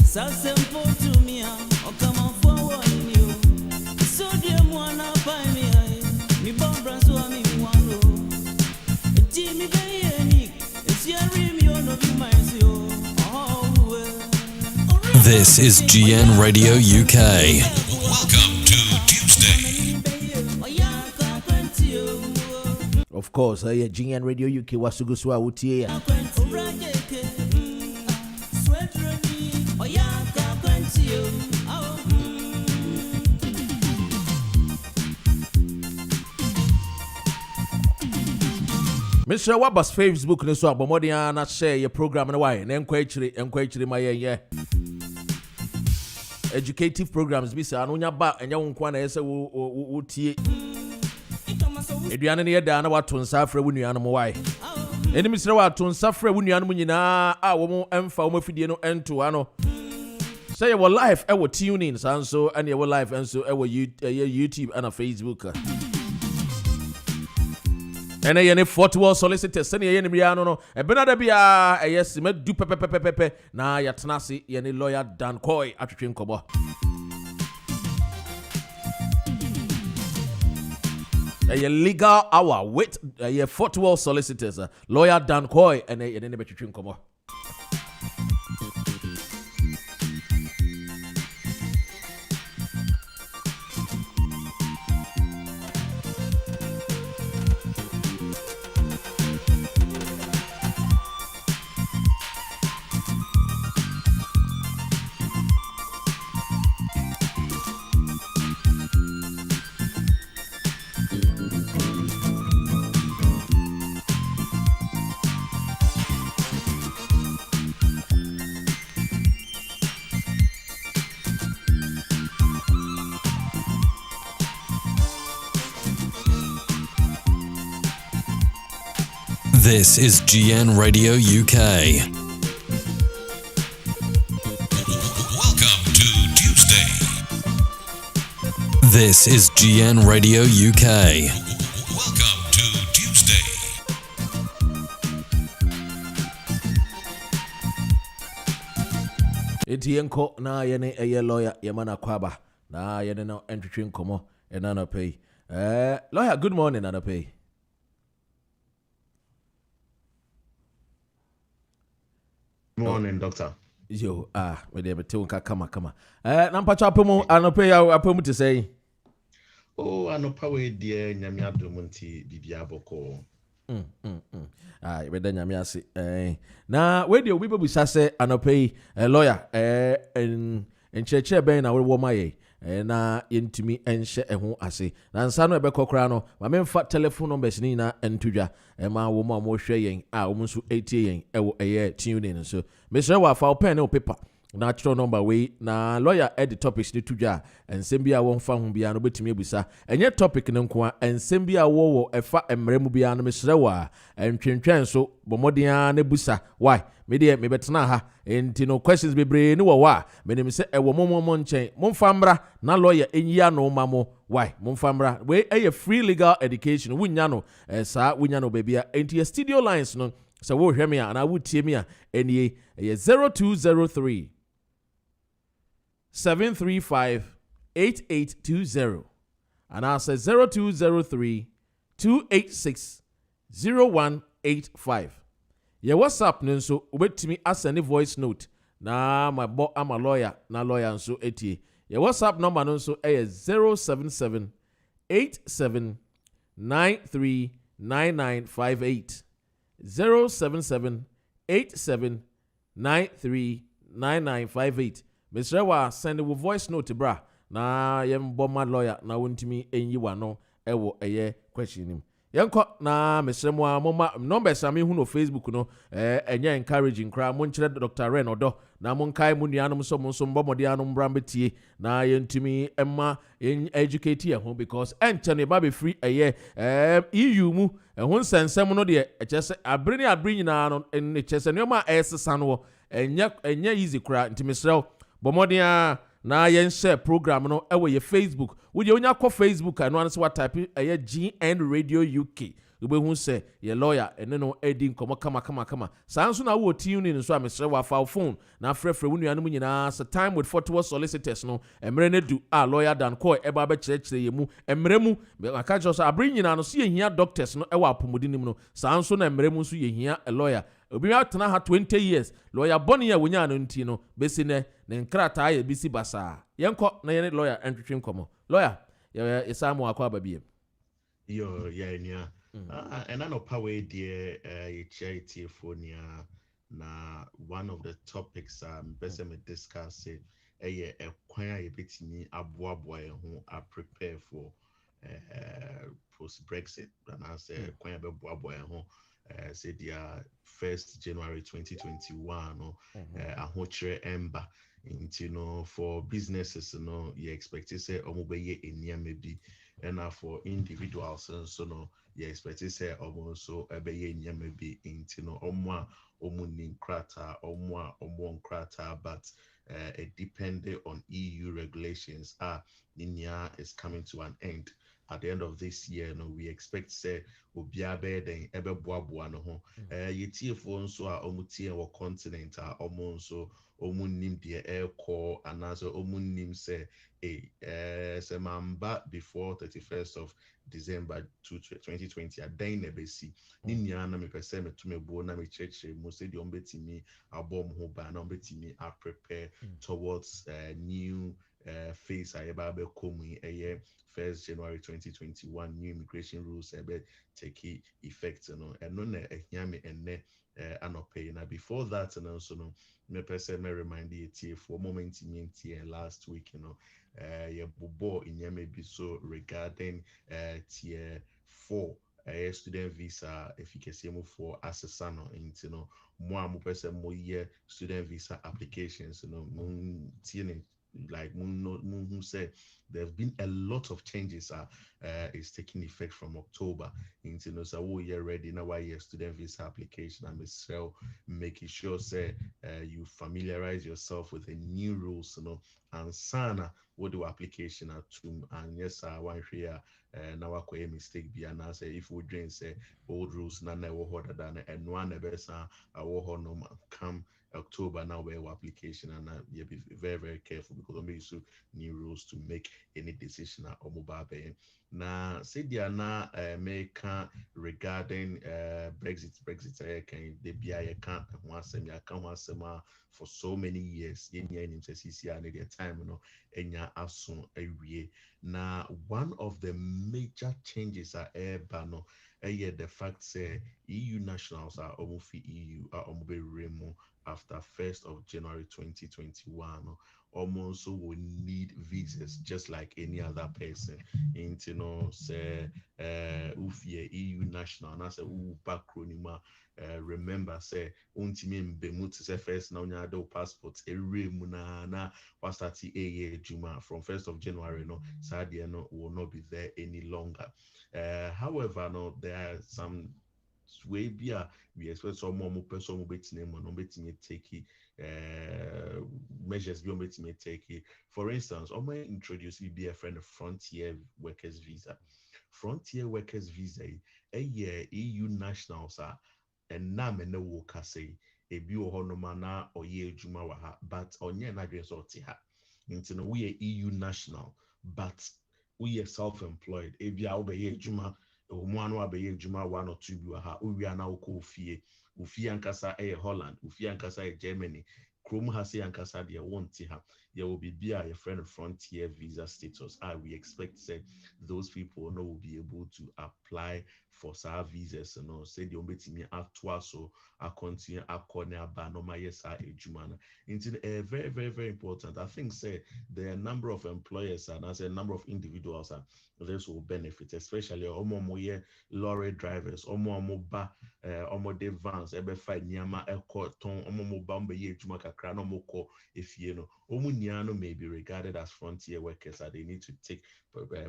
so simple to me. Oh, come on forward in you. So dear, wanna buy me bomb brass or me one. Jimmy Bay, it's your rim, you know, you might see. This is GN Radio UK. Welcome to Tuesday. Of course, GN Radio UK was to go to our UTA. Mr. Wabas Facebook ne so abomodian na share your program na why na enkwachiri my educative programs bi say anonya ba enya wonkwa na yese wo tie eduane ne yeda na wato nsafra wo nuanom why eni Mr. wato nsafra wo nuanom nyina a wo mo emfa wo mafidie no ento ano say your live e wo tuning sanso and your live enso e wo YouTube and Facebook. And a Fortwell Solicitors, send ye Nibriano, no, a Benada Bia, a yes, me do pepe, na yatanasi, yeni lawyer Dan Coy at Chinkobo. A legal hour with a Fortwell Solicitors, lawyer Dan Coy, and a neighbor Chinkobo. This is GN Radio UK. Welcome to Tuesday. This is GN Radio UK. Welcome to Tuesday. Etienko na yene eye lawyer Yamana Kwaba. Na yene no entry komo enana pay. Lawyer, good morning, Nana pay. Morning, doctor. Yo, we dey betu nka kama. Na mpacho apemu anope ya apemu to say. Oh, anopa we die nyame adom nti bibia boko. We dey nyame ase. Na we dey obi bebusa say anope lawyer en cheche ben na wo maye. Na yentumi enhye eho ase na nsa no ebekokra no ma memfa telephone numbers ni na entudwa ma wo ma mo hwe yen a wo nso etie yen ewo eye tuning so mesre wa fa pen ne paper na chiro number we na lawyer edit topics ni tudwa ensem bia wo mfa ho bia no betumi ebusa enye topic ne nko a ensem bia wo efa emremu bia no mesre wa entwentwen so bomodia na busa why me betena ha enti no questions bebre ni wo wa menim se ewo momo nchen momfa mbra na lawyer enyi no mamo why momfa mbra we free legal education wunya no sa wunya no babia enti studio lines no so wo hwe me a na wutie me a enie 0203 735 8820 and I say 0203 286 0185. Your WhatsApp nso obetimi asend voice note na my I'm a lawyer na lawyer nso etie. Your WhatsApp number nso 077 87 93 9958 077 87 93 9958. Mr. Wa send a voice note bra na yembo my lawyer na wontimi enyi wano ewo eye question him. Yanko na Mr. Mwa numbers ami hu no Facebook no enye encouraging kra mo nkyere Dr. Ren odo na mo nkai mu nuanom so mo nso mbomode anom brambetie na yentumi emma educate ye ho because enche ba be free eye EU mu ho nsensem no de echese abri nyina no echese no ma esesa no enye easy kra ntimisrew bomode na yen share program no ewe ye Facebook wo ye onya ko Facebook anu anse wa type GN Radio UK wobɛhu sɛ yɛ lawyer ɛne no adi nkɔmmɔ kama saa nso na wowɔ tune nso a mesrɛ wɔ afa wo phone na afrɛfrɛ wo nuanom nyinaa sɛ time with Fortwell Solicitors no mmerɛ no du a lawyer Dan Kɔɔ ɛba bɛkyerɛkyerɛ yɛ mu mmerɛ mu aka kyerɛ sɛ abere nyinaa no so yɛhia doctors no ɛwɔ apɔmuden mu no saa nso na mmerɛ mu nso yɛhia a lawyer obi atena ha 20 years lawyer bɔne a wonya no nti no bɛsi nɛ ne nkrataa yɛ bisi basaa yɛnkɔ na yɛne lawyer ntwetwe nkɔmmɔ lawyer yɛsa mu akɔ aba biem yo yeah and I know power dear charity for na one of the topics best me discuss it a kwan a betimi aboaboa ho a prepare for post Brexit and I say kwan a boaboa ho say dia 1st January 2021 no ahokyere ember into for businesses you expect to say omobeye eniame bi and for individuals so no you expect to say so ebeye eniame bi into omwa omunin krata omwa omwon krata but it depended on EU regulations ninia is coming to an end at the end of this year no we expect say obiabe den ebe boaboa no ho yetiefo nso a omutie wo continent a omo nso omunim de aircall and also omunim say say mamba before 31st of December 2020 adan na besi ni nia na me pese metumebuo na me church mo say de ombetimi abom ho ba na ombetimi a prepare towards new phase a yeba be komu 1st January 2021 new immigration rules ebe take effect no eno na ehia me enne anopay na before that and also no me person me remind you for moment in last week ye bobo inyame bi so regarding tier 4 student visa efficacy mo for assessor no into no mo person mo year student visa applications mun tiene like who said there have been a lot of changes is taking effect from October into so you're ready now why your student visa application and so making sure say you familiarize yourself with the new rules and sana what do application to and yes one here now a mistake be and say if we drink say old rules na never harder than and one best no come October now where application and you be very very careful because I'm use new rules to make any decision or mobile pay. Now say they are now American regarding Brexit can they be I can't for so many years in their time now one of the major changes are no the fact say EU nationals are almost EU are almost remo after 1st of January 2021 almost will need visas just like any other person into say EU national and I say backronima remember say untimi mbemu to say first now nya do passport eremu na wasati juma from 1st of January sadie will not be there any longer however there are some way we expect some more person take measures be take for instance introduce be a friend of frontier workers visa a year EU nationals and na me no wo kase ebi wo honoma na oye adwuma wa ha but onye na dwen so te ha nti no we EU national but we are self-employed ebi a wo be ye adwuma omu anu abeye adwuma 1 or 2 bi wa ha owi ana wo ko ofie ankasa Holland ofie ankasa Germany krom ha se ankasa de wonte ha there will be a friend frontier visa status we expect say those people will be able to apply for sa visas say the ombetimi atwa so a continue akone aba no ma yesa ejuma na very very very important. I think say there are a number of employers and as a number of individuals this will benefit, especially omo lorry drivers omo ba omo de vans ebe fa niama ton omo ba mbe ye ejuma kakra no mo ko efie no omo niano may be regarded as frontier workers and they need to take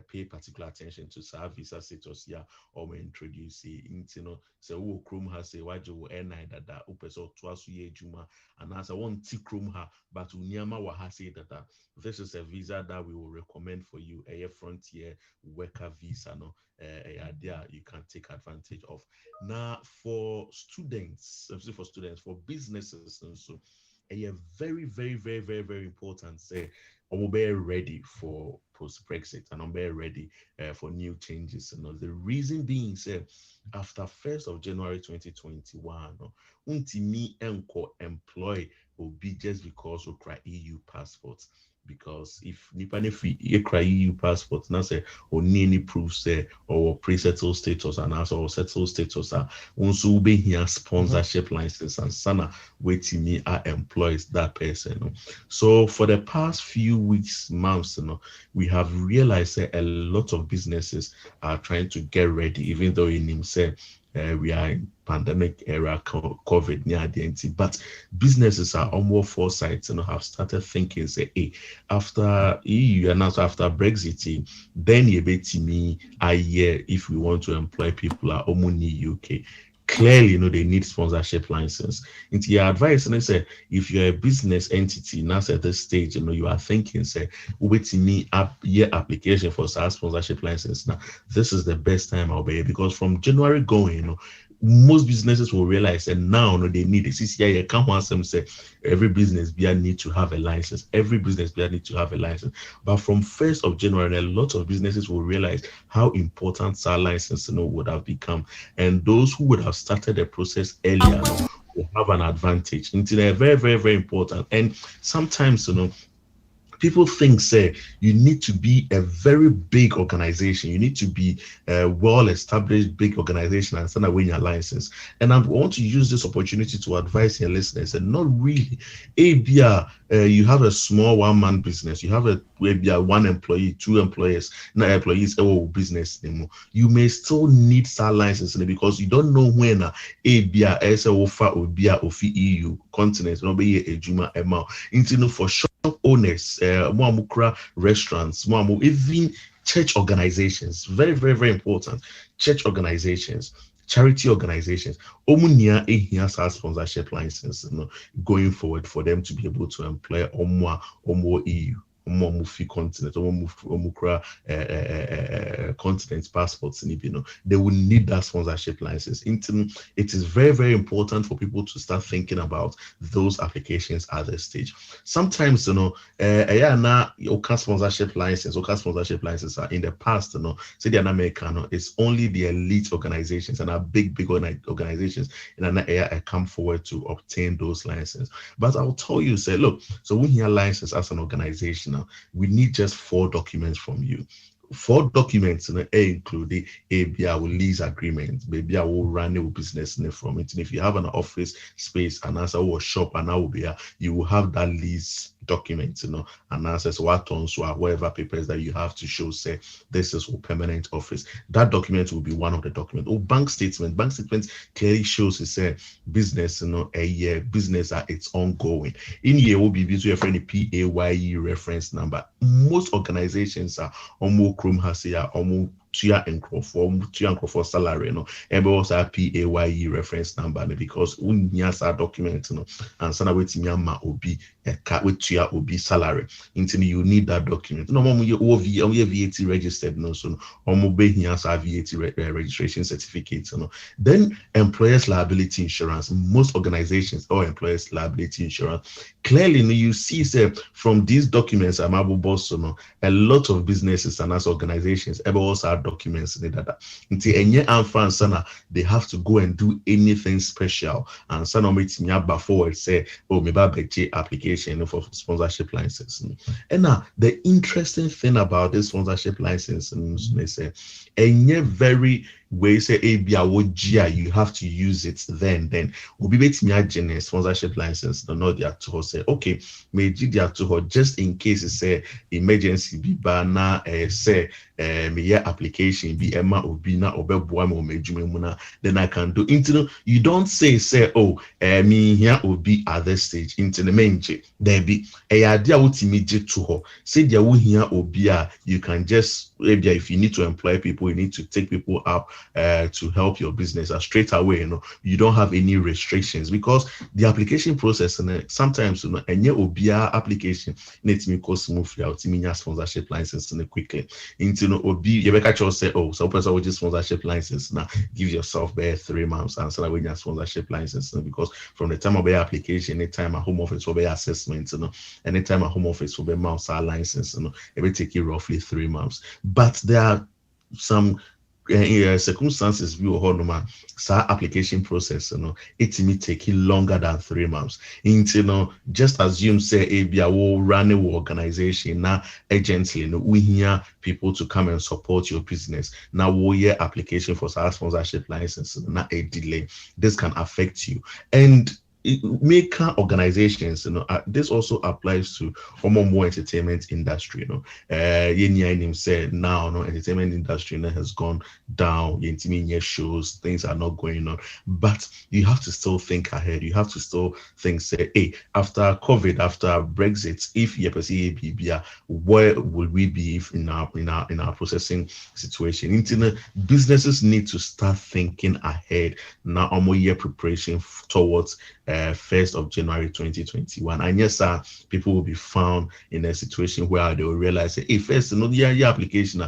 pay particular attention to serve visa status or introduce into no say wo chrome has say waje wo n9 dada upeso twaso ye juma and as I want ti chrome ha but unyama wa ha say dada. This is a visa that we will recommend for you, a frontier worker visa, no, idea you can take advantage of. Now, for students, for businesses, and so, very, very, very, very, very important. Say, I'm very ready for post Brexit, and I'm very ready for new changes. And the reason being, say, after 1st of January 2021, untimi enko employ will be just because we cry EU passports. Because if nipa ne free EU passport now say or any proof say or pre-settled status and also or settled status also be here sponsorship license and sana waiting me are employs that person. So for the past few weeks, months, we have realized that a lot of businesses are trying to get ready, even though in himself we are in pandemic era, COVID near the end. But businesses are on more foresight and have started thinking, say, hey, after EU and also after Brexit, then you bet me a year if we want to employ people are only UK. Clearly, they need sponsorship license. Into your advice, and I say, if you're a business entity now at this stage, you are thinking, say, wait me up year application for SaaS sponsorship license. Now, this is the best time I'll be because from January going, most businesses will realize that now they need it. CCI can't want them say every business need to have a license. Every business need to have a license. But from 1st of January, a lot of businesses will realize how important SAR license would have become. And those who would have started the process earlier will have an advantage. It's very, very, very important. And sometimes people think, say, you need to be a very big organization. You need to be a well-established big organization and stand away your license. And I want to use this opportunity to advise your listeners that not really. You have a small one-man business. You have maybe one employee, 2 employees, not employees, business anymore. You may still need SAR license because you don't know when EU continent, no be a juma amount. For shop owners, restaurants, even church organizations, very, very, very important. Church organizations, charity organizations, omunia has sponsorship license, going forward for them to be able to employ more EU. Continent continent passports they will need that sponsorship license. It is very, very important for people to start thinking about those applications at this stage. Sometimes sponsorship license are in the past say the American it's only the elite organizations and our big organizations in an area come forward to obtain those licenses. But I'll tell you, say, look, so when you license as an organization, we need just 4 documents from you. 4 documents include a lease agreement, maybe I will run a business from it. And if you have an office space and as a shop and I will be you will have that lease document, and as what on so whatever papers that you have to show, say this is a permanent office. That document will be one of the documents. Or bank statement. Bank statement clearly shows it's a business, a year business that it's ongoing. In here will be visual friendly PAYE reference number. Most organizations are almost Chrome has here almost Tia and Crawford salary, and also PAYE reference number because unyasa document, and sana with Myanmar obi a cat with Tia obi salary. Until you need that document. No more you VAT registered, so VAT registration certificate, Then employers liability insurance. Most organizations or employers liability insurance. Clearly, you see, say from these documents, a lot of businesses and as organizations also documents until any sana they have to go and do anything special and sana forward say application for sponsorship license. And now the interesting thing about this sponsorship license they say very way say you have to use it then will be a sponsorship license not their to say okay may to just in case it's say emergency be banner say me application be Emma Obina or then I can do into you don't say me here will be at this stage into the main there be a idea what immediate to her say there will here obia you can just if you need to employ people, you need to take people up to help your business straight away. You don't have any restrictions, because the application process and sometimes and obia application needs me cost smoothly out sponsorship license quickly into obi you catch us say, oh, so person with sponsorship license now give yourself 3 months and so when your sponsorship license, because from the time of the application, anytime a home office will be assessment, anytime a home office will be mouse license, it will take you roughly 3 months. But there are some circumstances we will hold application process, it may take longer than 3 months. Just assume say a will run an organization now agently, we hear people to come and support your business. Now we hear application for sponsorship license, not a delay. This can affect you. And maker organizations, this also applies to more entertainment industry. Said now, entertainment industry has gone down. Shows, things are not going on, but you have to still think ahead. You have to still think, say, hey, after COVID, after Brexit, if you perceive BBA, where will we be if in our processing situation? Businesses need to start thinking ahead now. Year preparation towards 1st of January 2021. And yes, people will be found in a situation where they will realize, hey, first, the application,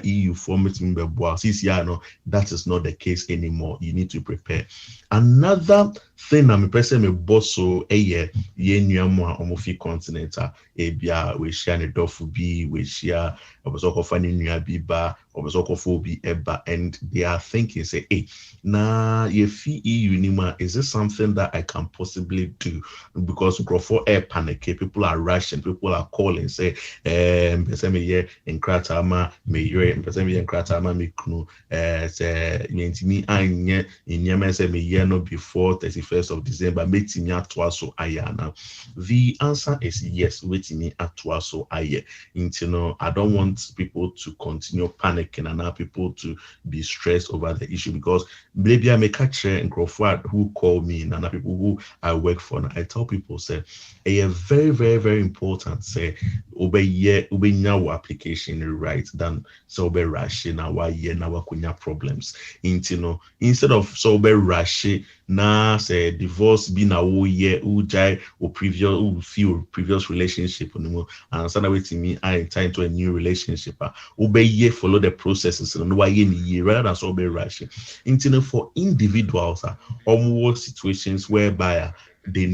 EU form, that is not the case anymore. You need to prepare. Another thing I'm person me boss so ye nyamwa omofi continental ebia we share ne dofu bi we share obosoko fani nua bi ba obosoko fo bi eba, and they are thinking say, hey, na ye fi EU nima, is this something that I can possibly do? Because for air panic, people are rushing, people are calling, say person me ye enkratama me yere, person me enkratama me kunu say me anye nyama say me ye no before 31st of December, metimi atwaso ayana. The answer is yes, wetimi atwaso aye. I don't want people to continue panicking and now people to be stressed over the issue, because maybe I may catch and who call me and other people who I work for. And I tell people, say, a very, very, very important, say, obey now application right than so be rushing now year now kunya problems. Instead of so be rushing na say divorce be na year ujai or previous relationship and so waiting me I time to a new relationship. Obey ye follow the processes and why ye rather than so be rushing. For individuals or more situations whereby they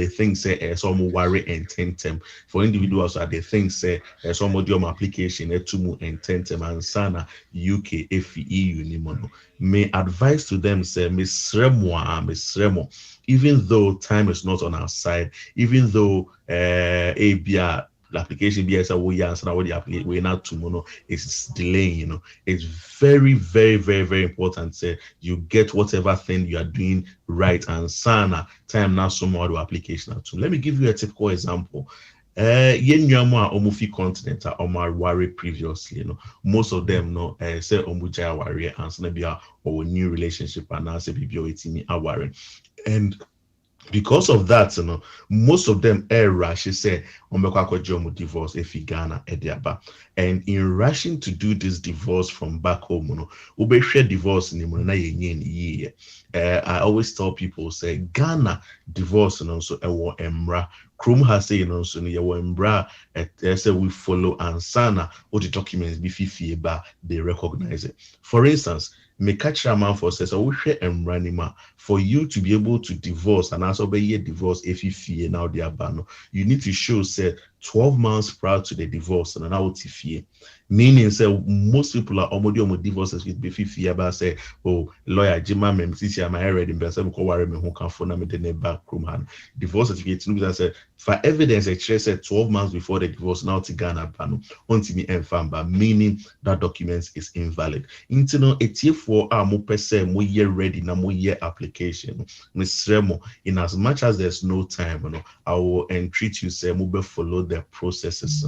think say some worry and tentem. For individuals they think say some of your application to and tentem and sana UK FEU nimono. May advise to them say Miss Remo, even though time is not on our side, even though ABR the application BS we answer what the application we not tomorrow is delaying, it's very, very, very, very important say you get whatever thing you are doing right and sana time now some more application to. Let me give you a typical example. Omufi continent or worry previously, most of them say omuja worry and snabia or new relationship and now say BBO are worrying. And because of that, most of them rush say divorce if Ghana ediaba. And in rushing to do this divorce from back home, share divorce in I always tell people say Ghana divorce and also emra. Chrome has say so embra say we follow and sana all the documents be they recognize it. For instance, me catch a man for says I will share emranima for you to be able to divorce and also be a divorce if you fear now the abano. You need to show say 12 months prior to the divorce and now fear. Meaning say most people are almost divorces with beefy about say, oh, lawyer Jima Memsisi am I ready in person ko worry me who can phone me the back room hand. Divorce certificate no say for evidence a said 12 months before the divorce now to Ghana bano until me enfamba, meaning that document is invalid. Intino etie for mo pese mo year ready na mo year application. Miss Remo, in as much as there's no time, I will entreat you say mo be follow the processes,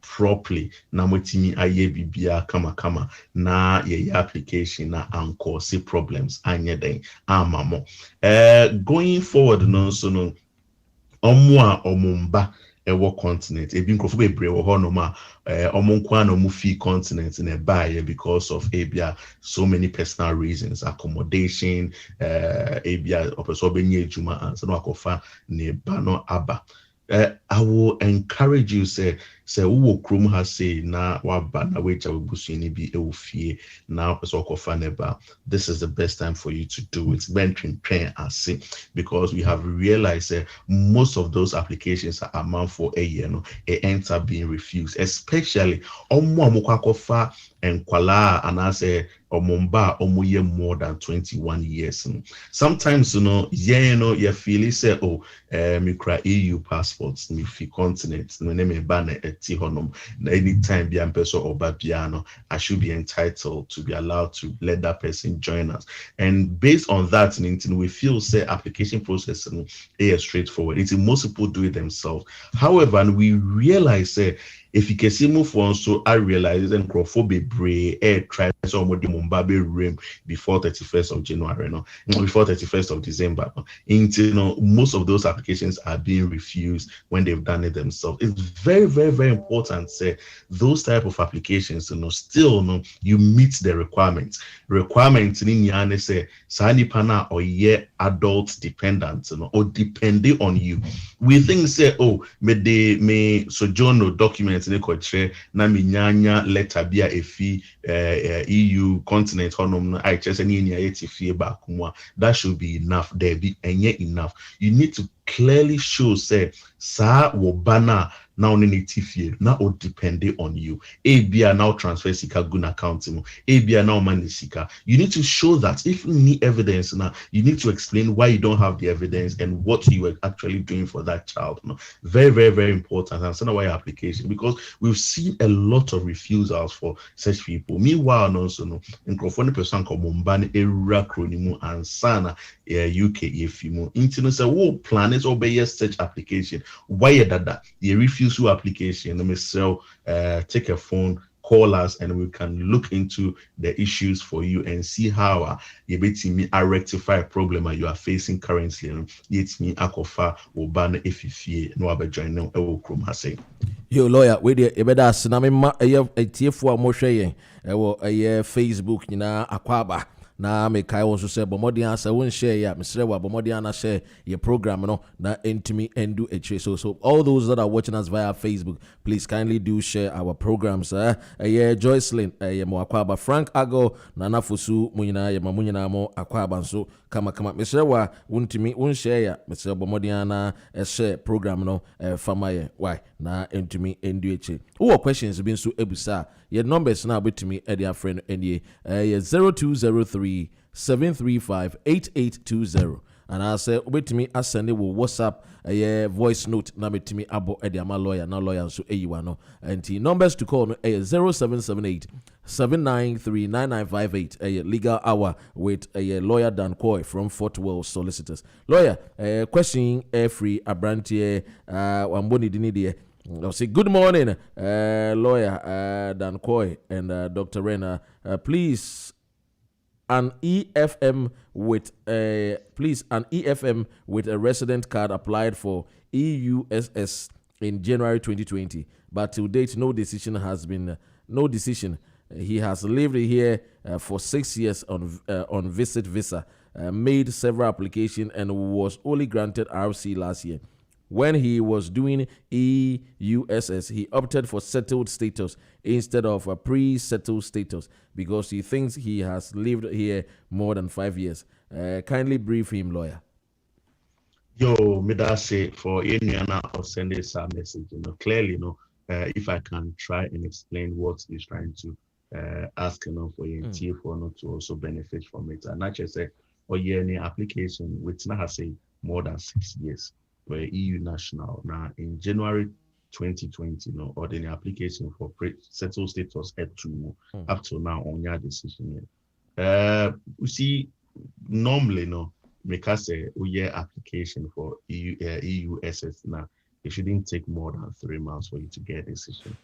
properly na motimi aye bibia kama na ye application na anko see problems anye den amamo going forward no so no omwa omumba ɛwɔ continent ebi nkurɔfoɔ bebree wɔ hɔ nom a ɔmo nko na ɔmo fi continent na ɛbaeɛ because of ebia so many personal reasons, accommodation, ebia ɔpɛ sɛ ɔbɛnya adwuma ansa na wakɔfa ne ba no aba. I will encourage you say wowɔ kurom ha sei na waba na wagya wabusua bi ɛwɔ fie na wopɛ sɛ ɔkɔfa ne ba. This is the best time for you to do it. Bɛntwentwɛn ase, because we have realized most of those applications are amount for a year no it ends up being refused, especially ɔmo a mokɔ akɔfa nkwalaa anaasɛ ɔmo mba a ɔmo yɛ more than 21 years. Sometimes you feel say me kura EU passports me fi continent no ne me ba na ɛte hɔnom na anytime bi am person ɔba bia no I should be entitled to be allowed to let that person join us. And based on that we feel say application process is straightforward. It's most people do it themselves. However, and we realize if you can see move on, so I realize and bebree try some of the Mumbabe rim before 31st of January, before 31st of December. Most of those applications are being refused when they've done it themselves. It's very, very, very important. Say those type of applications, still you meet the requirements. Requirements in say sani pana or adult dependent, or depending on you. We think say me sojourn documents in the na mi nyanya letter bia efi EU continent honum I just any fie back. That should be enough. There be enough. You need to clearly show say sa wo bana now only tifie now or depending on you. ABA now transfer sika gun account mo. ABA now money sika. You need to show that. If you need evidence now, you need to explain why you don't have the evidence and what you were actually doing for that child. Very, very, very important. And send away application, because we've seen a lot of refusals for such people. Meanwhile, also in Crofone person come Mumbani era cronimu and sana UK if internet say wo plan is obey such application. Why that the refuse to application? Let me sell take a phone, call us, and we can look into the issues for you and see how you me rectify a problem you are facing currently. It's me akofa obana efifie no abejoin no ewo krom ha say. Yo lawyer, we dey ebeda asena me ma etiefo a mo hwe yen ewo Facebook nyina akwaba na me kai won so say bomodi answer won share ya mesre wa bomodi ana share your program no na entimi endu eche. So all those that are watching us via Facebook, please kindly do share our programs. Joycelyn mo akwaba, Frank Ago na nafusu munyina ye mamunyina mo akwaba so kama mesre wa wontimi won share ya mesre bomodi ana share program no fama why na entimi endu eche. Who questions been so ebusa your numbers now betimi e dia friend NDA 0203 735 8820. And I say wait me asend will WhatsApp voice note na betimi abo e dia ma lawyer na lawyer so eyiwa no. And the numbers to call no 0778 7939958 legal hour with lawyer Dan Coy from Fortwell Solicitors. Lawyer, question free abrantie wamboni dini die. I'll say good morning, lawyer Dan Coy and Dr. Rena. Please, an EFM with a resident card applied for EUSS in January 2020, but to date no decision. He has lived here for 6 years on visit visa. Made several applications and was only granted RC last year. When he was doing EUSS, he opted for settled status instead of a pre-settled status because he thinks he has lived here more than 5 years. Kindly brief him, lawyer. Yo, Midase, for any I'll send this message. Clearly, if I can try and explain what he's trying to ask, for you, for not to also benefit from it. And I just say, any application which now has say more than 6 years. Were EU national now in January 2020, or the application for settled status up to now on your decision. We see normally make us say application for EUSS now. It shouldn't take more than 3 months for you to get a decision.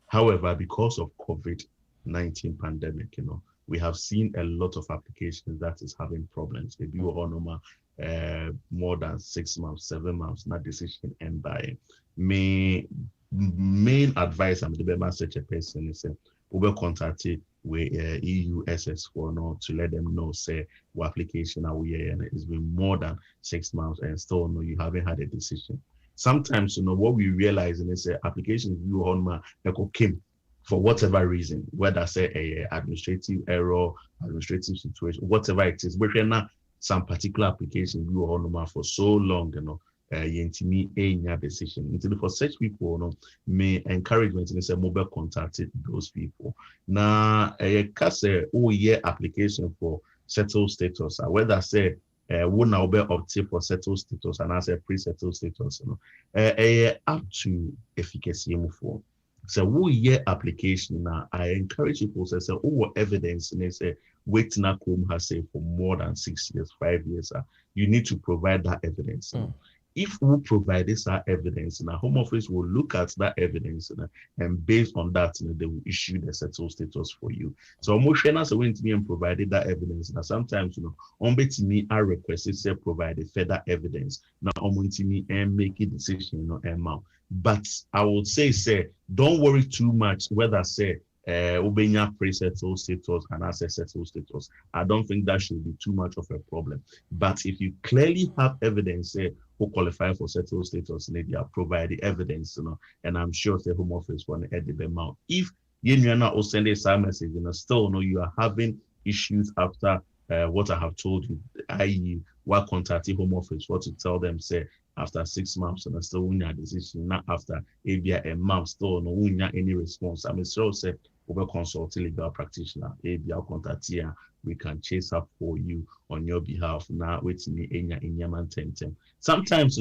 However, because of COVID-19 pandemic, we have seen a lot of applications that is having problems. Maybe more than 6 months, 7 months, not decision and by me main advice I'm the such a person is we contacted with EUSS for no to let them know say what application are we and it's been more than 6 months and still no you haven't had a decision. Sometimes what we realize in this application you on my came for whatever reason, whether say a administrative error, administrative situation, whatever it is, we're not some particular application you on for so long, yentimi enya decision. Until for such people, may encouragement in say mobile contacted those people. Now, a case application for settled status, whether say would now be opted for settled status and as a pre-settled status, up to efficacy for. So we year application now. I encourage people to say, oh, evidence and they say waiting at home has say for more than 6 years, 5 years. You need to provide that evidence. If we provide this evidence, and the Home Office will look at that evidence, and based on that, they will issue the settled status for you. So almost when to me and provided that evidence. Now sometimes on to me I requested say provide further evidence. Now on to me and make a decision amount. But I would say don't worry too much whether say Ubenya pre-settled status and asset settled status. I don't think that should be too much of a problem. But if you clearly have evidence, say who qualify for settled status, they are provide the evidence, and I'm sure the Home Office want to edit them out. If you are not sending a message, still you are having issues after what I have told you, i.e., what contact the Home Office, what to tell them, say after 6 months and still win decision, not after a month, still no win any response. I mean, so say over consult a legal practitioner, contact here, we can chase up for you on your behalf. Now, waiting me in your man 10. Sometimes,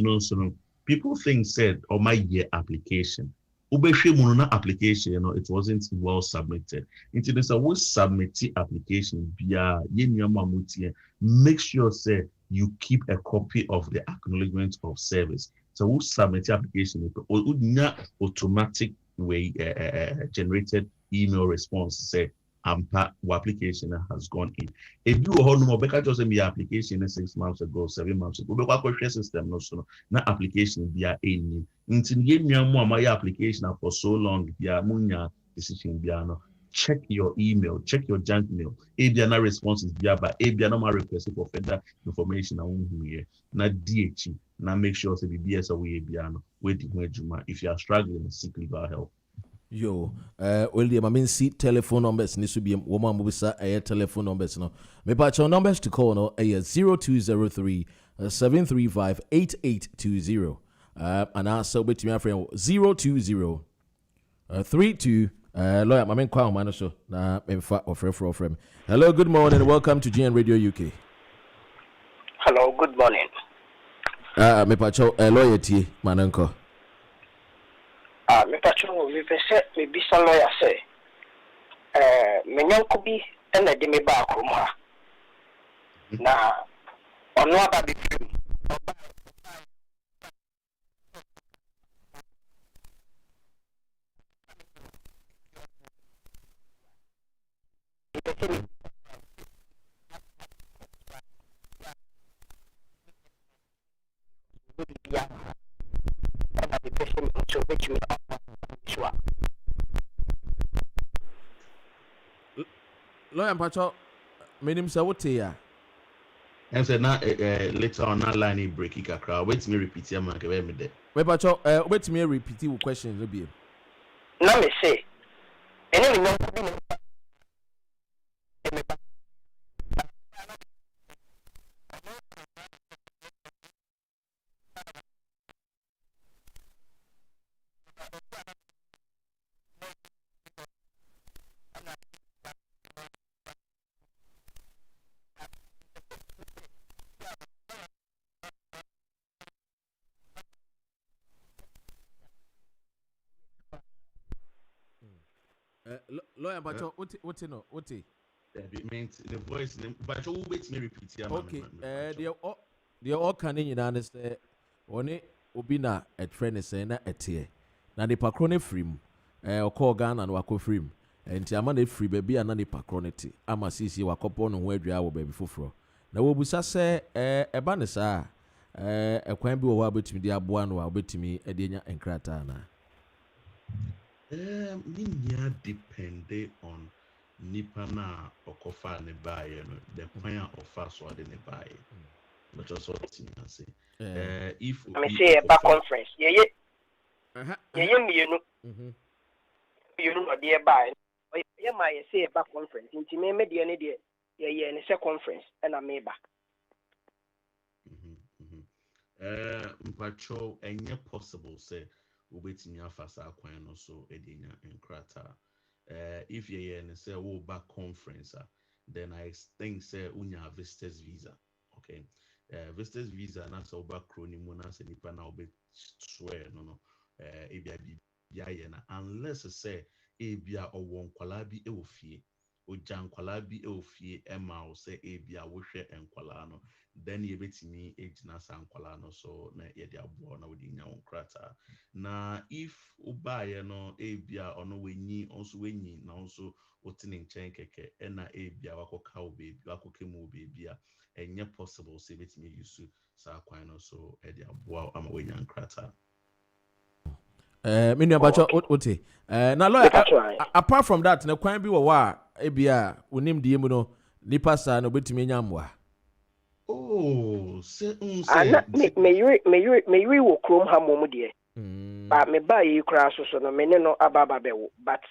people think said, or my year application. Application, it wasn't well submitted. Into this, I will submit the application via make sure say you keep a copy of the acknowledgement of service. So we'll submit the application would not automatic way generated email response say application has gone in. If you hold no more, just send me application 6 months ago, 7 months ago. But what system no so not application via any. Until my application for so long via munya decision via no. Check your email, check your junk mail. If there are no responses via, but if there are no more requests for further information, I won't hear. Not DH, now make sure to be BS away piano. Waiting where Juma. If you are struggling, seek legal help. Yo, William, I mean, see telephone numbers. This will be woman with a telephone numbers. No, maybe your numbers to call no 0203 735 8820. And also with my friend 020 32. Lawyer, my main call man so na in fact of friend. Hello, good morning, welcome to GN Radio UK. Hello, good morning. Me pacho lawyer T mananko. Me pacho we pese me bisa lawyer say me nyanko bi na de me ba akrom ha. Na ono aba bi film. Lawyer pacho me nim say what ya. And said now later on that line break kakra. Wait me repeat your man me there. Me pacho wait me repeat your questions no be. Na me say ene me nyanko bi me Lawyer pacho what no what It means the voice, but you wait me repeat your man. Okay, they all can in understand one obi na a friend say na etie na the pakrone free o call Ghana na wako free enti ama na free baby ana the pakronity ama sisi wakopo no ho adua wo baby foforo na wobusa sɛ ɛba ne saa ɛkwan bi wɔ hɔ a wobɛtumi de aboa no a wobɛtumi de anya nkrataa na Minya depende on nipa na okofa ne baye no the kwan a ofa so ade ne baye. But also team say if I say back conference. Yeah. You know dear by. Yeah, my say back conference. Into me media ne dear. Yeah, ne say conference and I may back. Mpacho enye possible say wobetimi afa saa kwan no so edenya nkrata. If ye ne say wo back conference then I think say unya visitors visa. Okay. Visitors visa na so back crony mu na se nipa na obet swear no ebia bia na unless say ebia owo nkwala bi e ofie oja nkwala bi e ofie ema o say ebia wo hwe nkwala no then ye betimi ejina sa nkwala no so na ye de abo na wodi nya nkrata na if ubaye no ebia ono wenyi onso wenyi na onso otini nchen keke na ebia wakoka obebi wakokemu obebi a enye possible say betimi yusu sa kwan no so e de abo ama wenya nkrata. Me nua bacho ote na lawyer apart from that na kwan bi wo wa ebia onim die mu no nipa sa no betimi nya mwa. Oh, say me wo krom ha mom de ba me ba yi kra so no me ne no ababa bewo but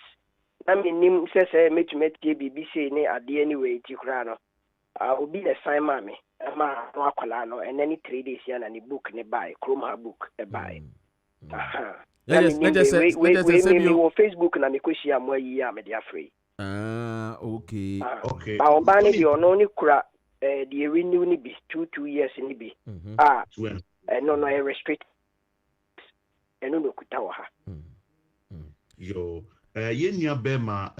na me nim se metumi tie BBC ne ade anyway ti kra no obi na sign ma me ma no akwala no and any 3 days ya na ni book ne buy krom ha book e buy aha Yes, let us say me Facebook na me kwesi am ayi am de afrey okay ba oba ne de ono ni kura the renew ni be 2 years ni be no I restrict eno no kuta wa ha yo yenya bema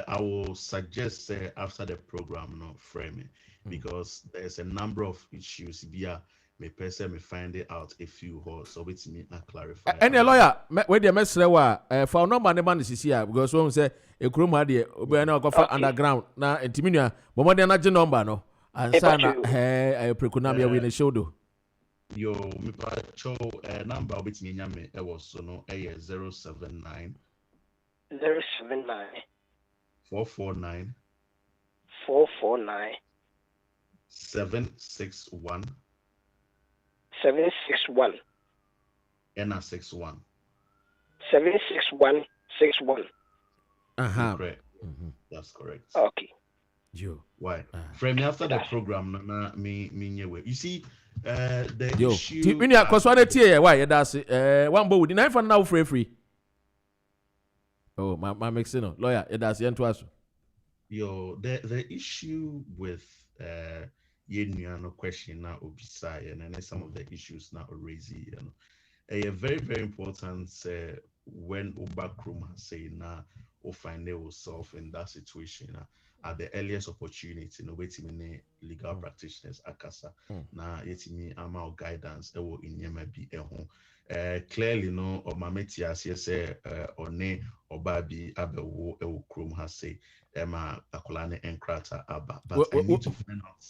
I will suggest after the program no frame because there's a number of issues via me person me find it out a few holes so with me I clarify any lawyer we dey mesre wa for number ne man sisi because when say ekrom ha de obi na go for underground na entimi nua bomode na je number no ansa na prekunam ya we ne show do yo me pa show number with me nyame e was so no 079 449 761 and a 61 correct. That's correct. Okay. Yo. Why? Frame me after the program na me nyewe. You see the yo. issue Me nia kwaswane tie why you da say one bo wudi 9 fan na free. Oh, my mixing no. Lawyer, you da say ento aso. Yo, the issue with no question now obisa and some of the issues now raising very very important when Obakrum say na or find yourself in that situation at the earliest opportunity no waiting legal practitioners akasa na yetimi ama guidance ewo inyema bi eho clearly no or mameti as say one obabi abewo ewo krum ha say ema akolane enkrata aba but I need to find out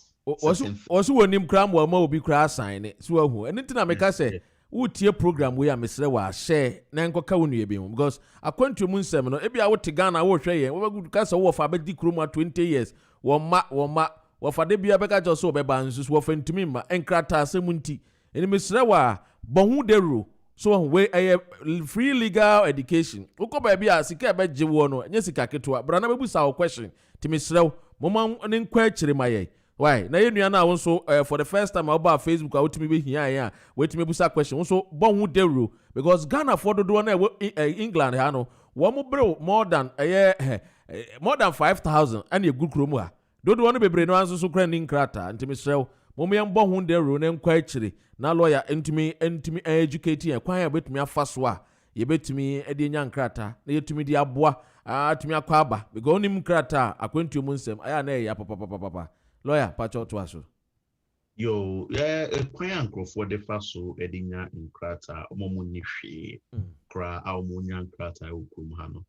also wonim kram wa ma obi kra sign it so ahu anything na make say wotie program we amesre wa share na nkoka wonu bi because akwantu mu nsem no ebia wote Ghana wo hwe ye wo gudu kasa wo fa bedi krom 20 years wo fa de bia beka jo so be ba nsu wo fa ntimi ma enkrata asem nti eni mesre wa bohu dero so we free legal education uko ba bia sika be je wo no nya sika keto bra na bebu sa wo question ti mesre mo ma ne nkwa akire maye. Why? Na yenu na also for the first time about Facebook I wetimi be here wetimi busa question so bon hu dero because Ghana for do na England ha no wo mo bro more than 5,000 and a good krom ha do no bebre no anso so kra ni nkrata ntimi srew mo me bon hu dero na nkwa akire na lawyer ntimi educate ya kwan ya betimi afa so a ye betimi e de nya nkrata na yetimi di aboa atimi akwa aba because onim nkrata akwantu mu nsem aya na ya papa lawyer pacho to aso yo kwan ankrofo de fa so edinya nkrata omomu ni hwe kra awomunya nkrata okurum ha no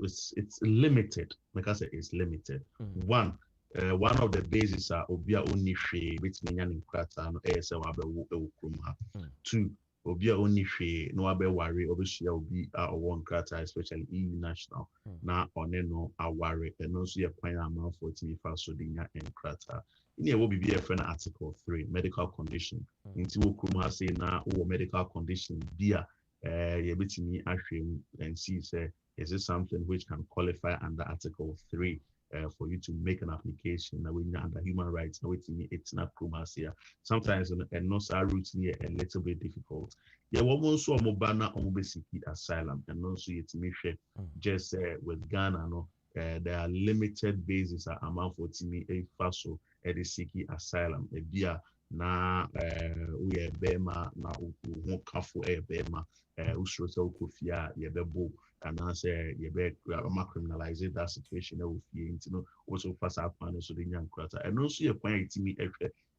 it's limited like I say it's limited one one of the bases are obia only hwe betimi nya ne nkrata no se wabewo ewukrum ha. Two, obia only hwe no abeware obehia obi a owo nkrata, especially EU national na one no aware eno so ye kwan amanfo timi fa so de nya nkrata. Ini e wo bibi e friend article 3 medical condition. Nti wukrum ha say na wo medical condition bia ye betimi ahwe and see say is this something which can qualify under article 3 for you to make an application under human rights. It's not primacy. Sometimes and no route near a little bit difficult. Yeah, what also mobana omobesiki asylum and also it's just with Ghana no there are limited bases amount for timi a faso edisiki asylum a bia na we bema na kafu bema usro se ukofia yebebo and I say you better criminalize that situation that we feel also pass up and also the young crata and also your point to me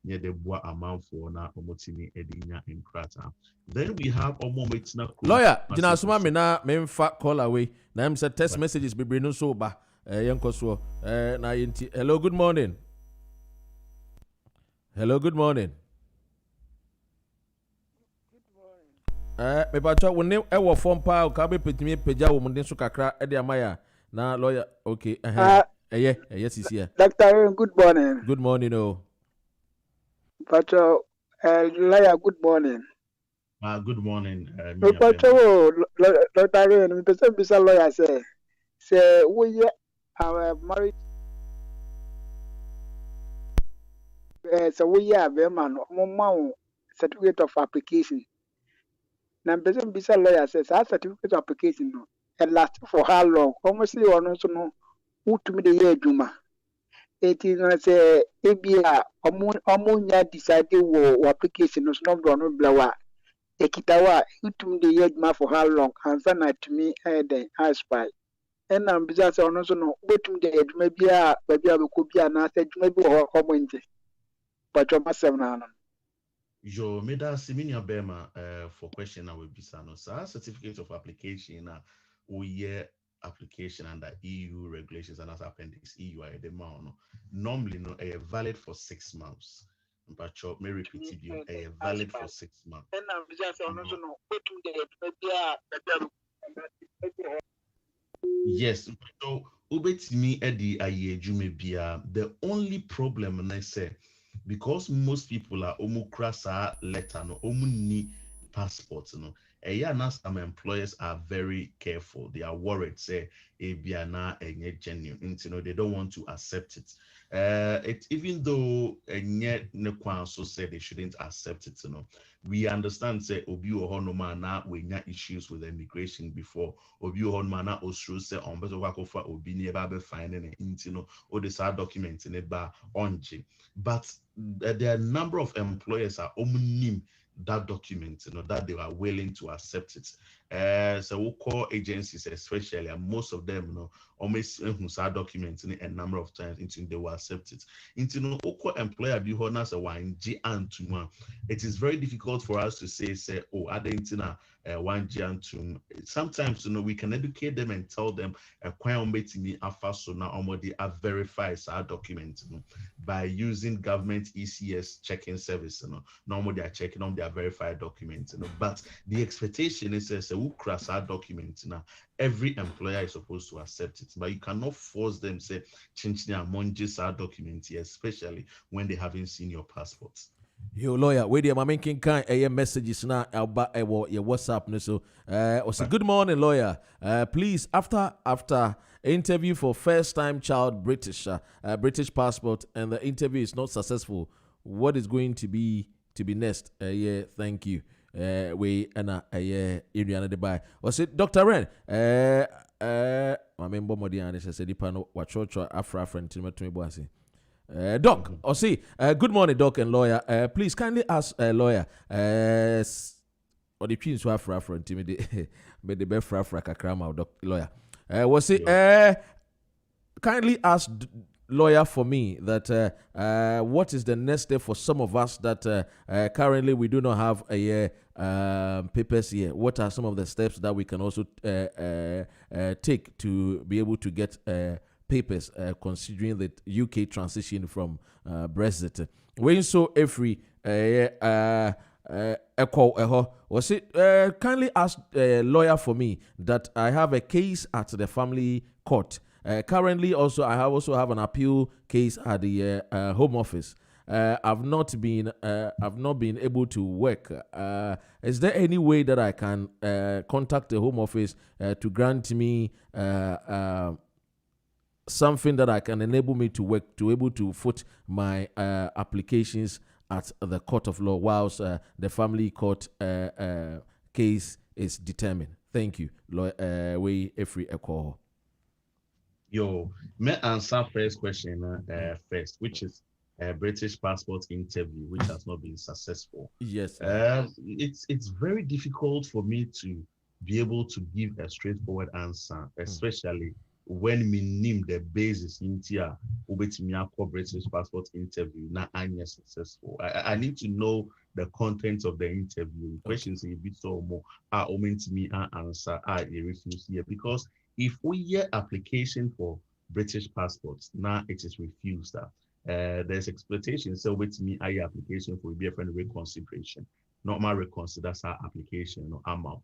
near the bois amount for na omotimi edinya in crata. Then we have omometina lawyer Jina Suma me na memfa call away na am say text messages be no so ba yenko so na yenti. Hello, good morning. Hello, good morning. Me pacha woni e wo form pa ka be petimi peja wo mden so kakra e de amaya na lawyer okay yes is here. Dr. Good morning. Good morning oh. Pacha lawyer good morning. Good morning. Pacha Dr. me person bisa lawyer say we our marriage so we are be man mo certificate of application. Now, person bisa lawyer says our certificate of application no and last for how long? Almost on also no who to me the year Juma. It is not say ABA omunya decided wo application no no blawa. Ekitawa who to me the year Juma for how long? Answer not to me then I spy. And I'm bisa say on also no who to me the year maybe a could be an answer maybe or community. But you must have none. Yo meda siminia bema for question na we bisa no sa certificate of application na we application under EU regulations and as appendix EU are the no normally no valid for 6 months. But may repeat it valid for 6 months. And I'm just also no yes, so ubetimi edi ayejume bia the only problem and I say because most people are omukrasa letter no omuni passport no na some employers are very careful. They are worried say ebiana enye genuine they don't want to accept it. Even though enye nekwan so say they shouldn't accept it we understand say obi ohonoma na we nya issues with immigration before obi ohonoma na osro say on beto kwakofa obi ni eba be finding o de sa document ne ba onje but there are a number of employers are omnim that document that they are willing to accept it. So we'll call agencies especially and most of them almost documents a number of times into they will accept it into employer be honest one G and two. It is very difficult for us to say oh adentina one G and two. Sometimes we can educate them and tell them me so now they are verified our documents by using government ECS checking service normally they are checking on their verified documents but the expectation is who cross our documents now every employer is supposed to accept it but you cannot force them say change their monges our documents especially when they haven't seen your passports. Yo lawyer, wait there, my making kind messages now about your WhatsApp no so say good morning lawyer. Please after interview for first time child British passport and the interview is not successful, what is going to be next? Thank you. We and area the buy. Was it Dr. Ren? My member Modian said Dipano what church Afra friend to me bossy. Doc, or see, good morning, Doc and lawyer. Please kindly ask lawyer, or the pins who have reference to me, but the best frakrama, Doc lawyer. Was it kindly ask lawyer for me that what is the next step for some of us that currently we do not have a papers here? What are some of the steps that we can also take to be able to get papers considering the UK transition from Brexit. When so every was it kindly ask a lawyer for me that I have a case at the family court. Currently, also I also have an appeal case at the Home Office. I've not been able to work. Is there any way that I can contact the Home Office to grant me something that I can enable me to work, to able to foot my applications at the court of law whilst the family court case is determined? Thank you. We every call. Yo, may answer first question first, which is a British passport interview, which has not been successful. Yes. It's very difficult for me to be able to give a straightforward answer, especially when we name the basis in here with me British passport interview. Now I'm successful. I need to know the content of the interview. Questions a bit so more are omen to me answer I refuse here, because if we hear application for British passports, now it is refused. There's expectation. So with me, I application for a friend reconsideration. Not my reconsider our application or amount.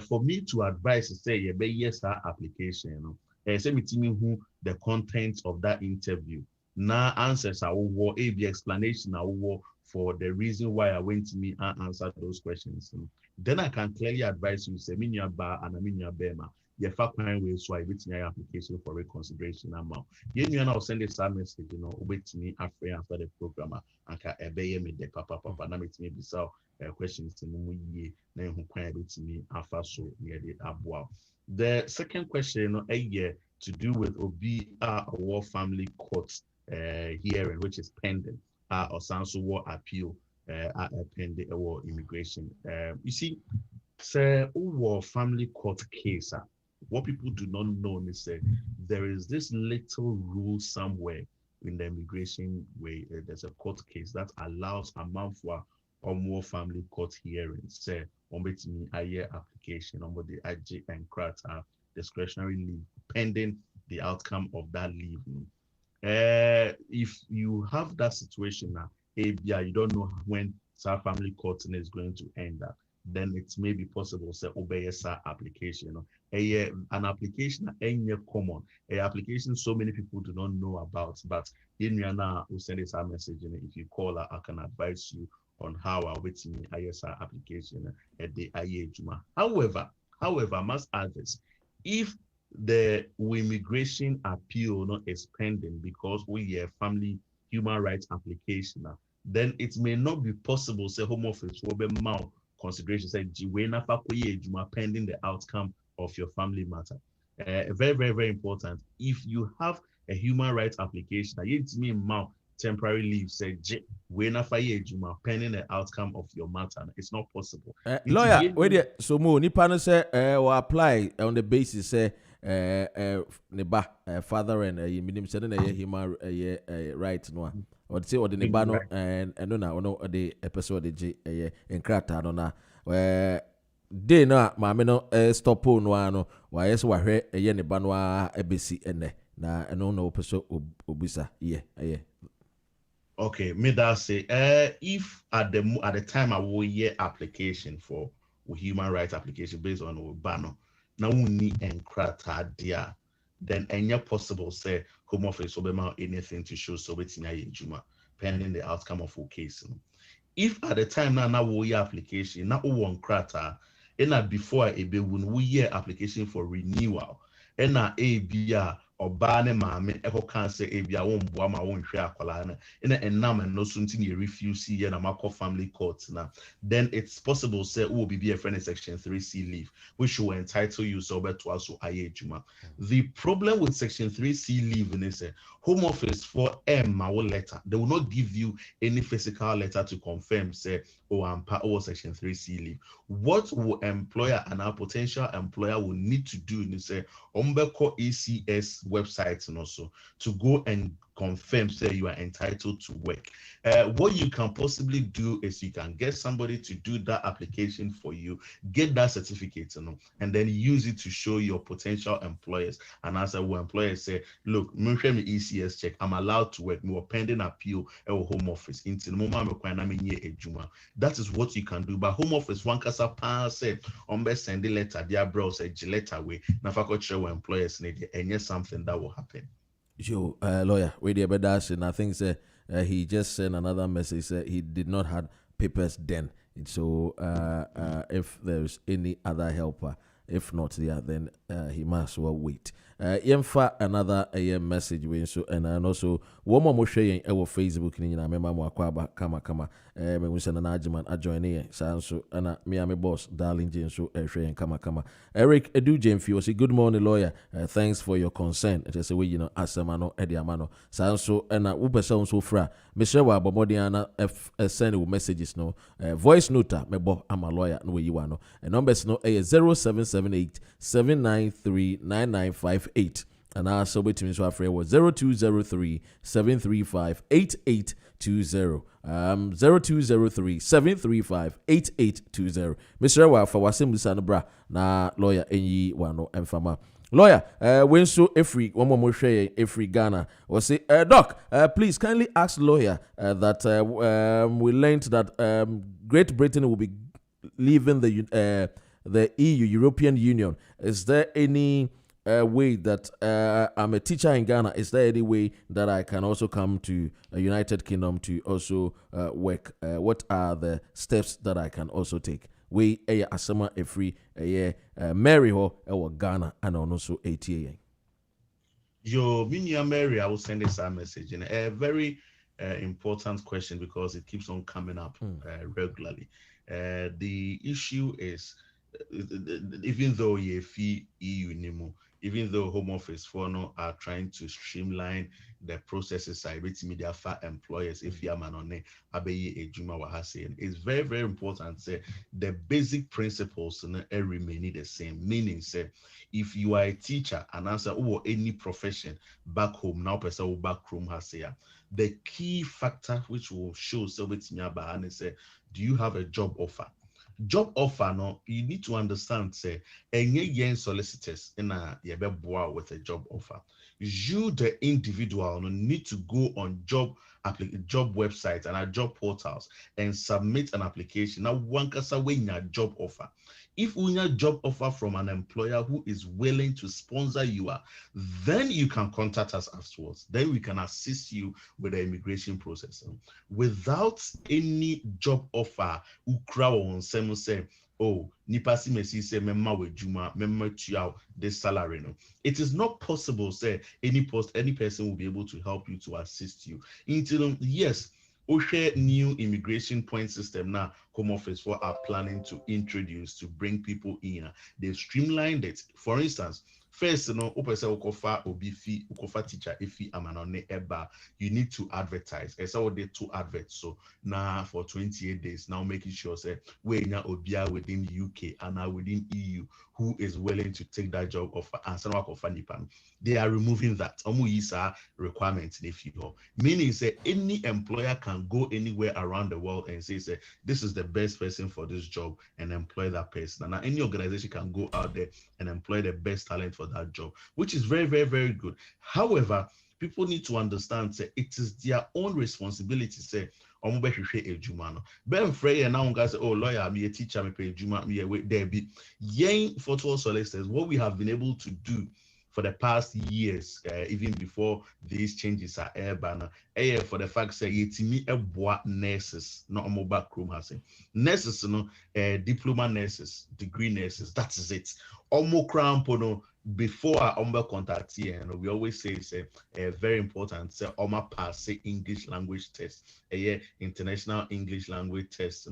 For me to advise to say, yeah, yes, our application. Say me who the content of that interview. Now answers are over, AB explanation are over for the reason why I went to me and answer those questions. Then I can clearly advise you, say, minya ba and a minya bema. Yeah, fact way so I wait your application for reconsideration amount. You know, send this message, you know, wait to me after the programmer and can obey me the papa now make me be so questions to me na who can to me after so near the abwa. The second question, a year to do with Obi war family court hearing, which is pending, or Sanso war appeal pending or immigration. You see, say war family court case. What people do not know is that there is this little rule somewhere in the immigration way. There's a court case that allows a month for or more family court hearings. Say, on me a year application on the IG and CRAT discretionary leave pending the outcome of that leave. If you have that situation now, you don't know when our family court is going to end up, then it may be possible to obey a application. An application ain't common. A application so many people do not know about, but in Yana will send us a message. If you call her, I can advise you on how I wait me ISR application at the IAJUMA. However, I must add this. If the immigration appeal is pending because we have family human rights application, then it may not be possible say Home Office will be more consideration say pending the outcome of your family matter. Very, very, very important. If you have a human rights application, you mean more temporary leave, say pending the outcome of your matter. It's not possible. Lawyer, wait so more nipa no say or apply on the basis say neba father and minim say na human right no or say or the neba no and no na no the episode de enkrata no na day no maame no stop no ano wa yes wa hwe neba no ebesi ene na no no person obisa Okay, me that say if at the time I will hear application for human rights application based on Obano, now we need enkrata dia, then any possible say Home Office will anything to show so it's in Juma pending the outcome of a case. If at the time now we hear application, now one krata, and before we hear application for renewal, and a BR ɔbaa ne maame ɛkɔka sɛ ebi a wɔmboa ma wɔnhwɛ akwadaa no ɛna ɛnam no so nti ne refuse yɛ na makɔ family court na then it's possible say who will be a friend in section 3C leave which will entitle you so to also ayɛ adwuma. The problem with section 3C leave is say Home Office for mawo letter, they will not give you any physical letter to confirm say section 3C leave. What will employer and our potential employer will need to do is say ECS websites and also to go and confirms that you are entitled to work. What you can possibly do is you can get somebody to do that application for you, get that certificate, and then use it to show your potential employers. And as a employer say, look, me ECS check, I'm allowed to work, me pending appeal home office. That is what you can do. But home office, one casa pass say, send the letter, dear bro, say letter way. Now, employers need and yes, something that will happen. Yo, lawyer, wait there, but and I think he just sent another message. He did not have papers then. So if there's any other helper, if not there, then he must well wait. Yemfa another message we so and also one more sharing our Facebook ni na member mo akwa kama me wuse na agreement adjoin here so and me and my boss darling Jane so sharing kama Eric Edu Jemfi was say good morning lawyer, thanks for your concern. It is a way asema no edi amano so and wo person so fra me share wa bomodiana send messages no voice note me bo am a lawyer no we no numbers no 0778 793 9958 and also wait to me so afraid was 0203 735 8820 0203 735 8820 Mr. Wafa wasim sanabra na lawyer enyi wano emfama lawyer when so every one more share every Ghana was say doc please kindly ask lawyer that we learned that Great Britain will be leaving the EU, European Union. Is there any way that I'm a teacher in Ghana? Is there any way that I can also come to United Kingdom to also work? What are the steps that I can also take? We asama a free Mary ho Ghana and also ATA. Yo, Minia Mary, I will send this a message. And a very important question because it keeps on coming up regularly. The issue is, even though ye fee EU nimo, even though Home Office for no are trying to streamline the processes, I read media for employers if you are manone abeye ejuma wahase. It's very, very important. Say the basic principles remain the same. Meaning, say if you are a teacher and answer or any profession back home, now person back home has say the key factor which will show so it's and say, do you have a job offer? Job offer, no, you need to understand, say, any young solicitors in a with a job offer. You, the individual, no, need to go on job websites and job portals and submit an application. Now, one kasa when your job offer. If we need a job offer from an employer who is willing to sponsor you, then you can contact us afterwards. Then we can assist you with the immigration process. Without any job offer, ukra on some say, oh, nipasi mesi say memma wejuma, memma tuau this salary. No, it is not possible. Say any person will be able to help you to assist you until yes. OSHA new immigration point system now Home Office for are planning to introduce to bring people in. They streamlined it. For instance, first, ukofa obifi ukofa teacher ifi amanone eba. You need to advertise. It's already two adverts. So now for 28 days, now making sure say we now obia within the UK and now within EU who is willing to take that job offer and some offer nipan. They are removing that. Requirements if you meaning say any employer can go anywhere around the world and say this is the best person for this job and employ that person. And any organization can go out there and employ the best talent for that job, which is very, very, very good. However, people need to understand say it is their own responsibility. Say, Ben Frey and now guys say, oh lawyer, I'm a teacher, me pay Juma, me away there be yang Fortwell Solicitors. What we have been able to do for the past years, even before these changes are urban, for the fact that it's me a nurses, not a mobile room has nurses, diploma nurses, degree nurses. That is it. Omo crampono before our contact here, and we always say it's very important. Say Oma pass say English language test, international English language test,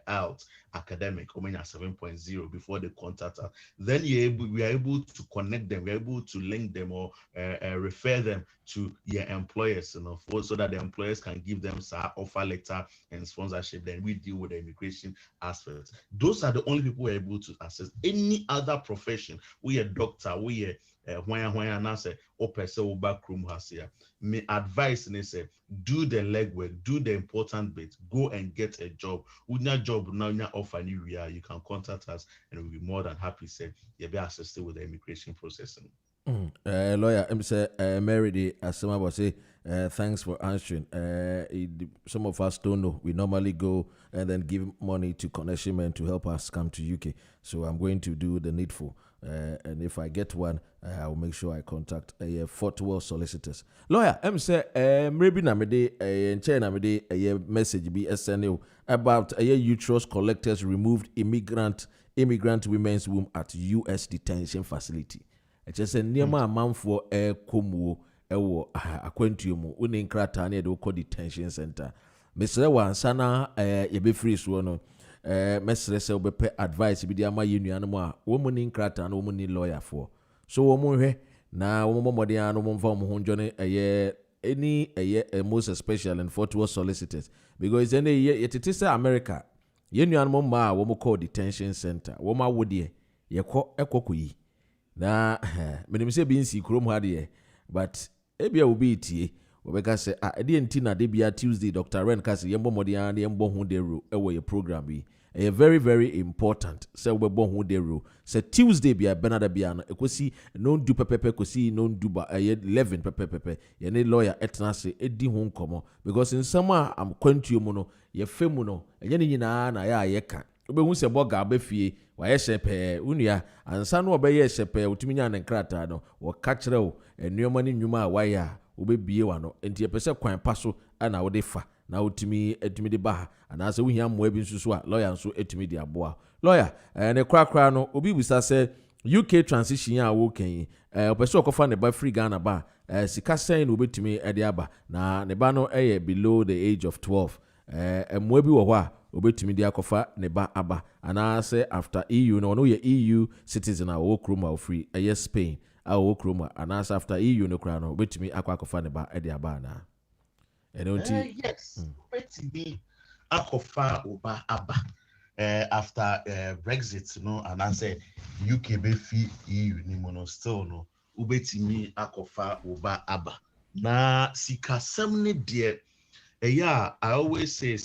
out academic, 7.0 before they contact us. Then we are able to connect them, we're able to link them or refer them to your employers, so that the employers can give them offer letter and sponsorship. Then we deal with the immigration aspects. Those are the only people we're able to assess. Any other profession, we a doctor, we a when I say open say uba krum hasia. Me advice ne say do the legwork, do the important bit, go and get a job. Unya job now offer new you can contact us and we'll be more than happy say you be assisted with the immigration processing. Lawyer, I'm say Mary the Asama was say thanks for answering. Some of us don't know. We normally go and then give money to connection men to help us come to UK. So I'm going to do the needful. And if I get one, I'll make sure I contact Fortwell Solicitors. Lawyer, I'm say maybe namede and China namede a message be SNL about a uterus collectors removed immigrant women's womb at US detention facility. Ɛkyɛ sɛ nneɛma amanfoɔ ɛrekɔ muo ɛwɔ akwantuo mu wone nkrataa ne yɛde wokɔ detention center mesrɛ wɔ ansa na yɛbɛfiri soɔ no mɛsrɛ sɛ wobɛpɛ advice bi de ama yɛ nnuanom a wɔn mu ne nkrataa na wɔn mu ne lawyer-foɔ so wɔn mu hwɛ na wɔn mu mmɔden a wɔn mfa wɔn ho ndwɔ ne ɛyɛ most especially in Fortwell Solicitors because ɛnna yɛtete sɛ America yɛ nnuanom mmaa a wɔn kɔ detention center wɔn awo deɛ yɛkɔ ɛkɔ yi na menim sɛ bi nsi kurom ha deɛ but ebia obi tie wɔbɛka sɛ ɛdeɛ nti na de bia Tuesday Dr. Ren ka sɛ yɛmbɔ mmɔden a na yɛmbɔ ho dero ɛwɔ yɛ program bi ɛyɛ very very important sɛ wobɛbɔ ho dero sɛ Tuesday bia bɛnada bia no ɛkɔsi nondu pɛpɛpɛ kɔsi nondu ba ɛyɛ 11 pɛpɛpɛpɛ yɛne lawyer ɛtena ase ɛdi ho nkɔmmɔ because nsɛm a amkwantuo mu no yɛfɛ mu no ɛnyɛ ne nyinaa na yɛ a yɛka wobɛhu sɛ bɔga abɛfie wayɛ hyɛ pɛɛ wonua ansa no ɔbɛyɛ hyɛ pɛɛ wotumi nya ne nkrataa no wɔka kyerɛ wo nneɛma ne nnwuma a wayɛ a wobɛbie wa no enti yɛpɛ sɛ kwan pa so ana wode fa na wotumi de ba ha anaasɛ wohia mmoa bi nso so a lawyer nso atumi de aboa lawyer ne korakora no obi bisa sɛ UK transition a wɔka yi ɔpɛ sɛ ɔkɔfa ne ba free Ghana ba sika sɛn na wobɛtumi de aba na ne ba no ɛyɛ below the age of 12 mmoa bi wɔ hɔ a obetumi de akɔfa ne ba aba anaasɛ after EU no ɔno yɛ EU citizen a wɔwɔ kurom a ofiri ɛyɛ Spain a wɔwɔ kurom a anaasɛ after EU no koraa no obetumi akɔfa ne ba de aba anaa ɛno nti yes obetumi akɔfa oba aba after Brexit no anaasɛ UK bɛfi EU ni mu no still no obetumi akɔfa oba aba na sikasɛm ne deɛ yeah, I always say,